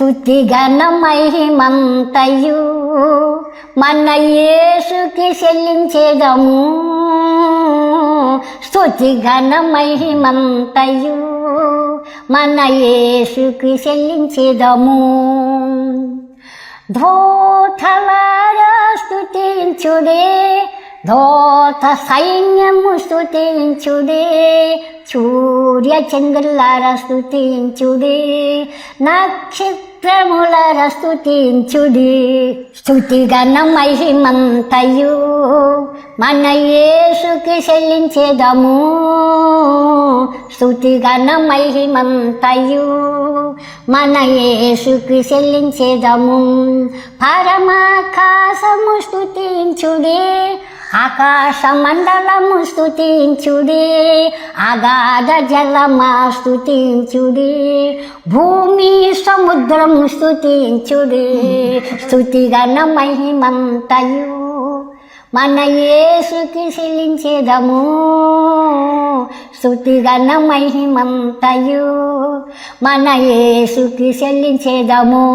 స్తుతిగణ మహిమంతయు మన యేసుకి చెల్లించేదము. స్తుతిగణ మహిమంతయు మన యేసుకి చెల్లించేదము. ధోతలారా స్తుతించుడే, ధోత సైన్యము స్తుతించుడే, సూర్య చంద్రులారా స్తుతించుడే, నక్షత్రములారా స్తుతించుడి. స్తుతిగణ మహిమంతయు మన యేసుకి చెల్లించేదము. స్తుతిగణ మహిమంతయు మన యేసుకి చెల్లించేదము. పరమాకాశము స్తుతించుడే, ఆకాశ మండలము స్తుతించుడే, అగాధ జలమా స్తుతించుడే, భూమి సముద్రము స్తుతించుడే. స్తుతిగణ మహిమంతయు మన యేసుకి చెల్లించేదము. స్తుతిగణ మహిమంతయు మన యేసుకి చెల్లించేదము.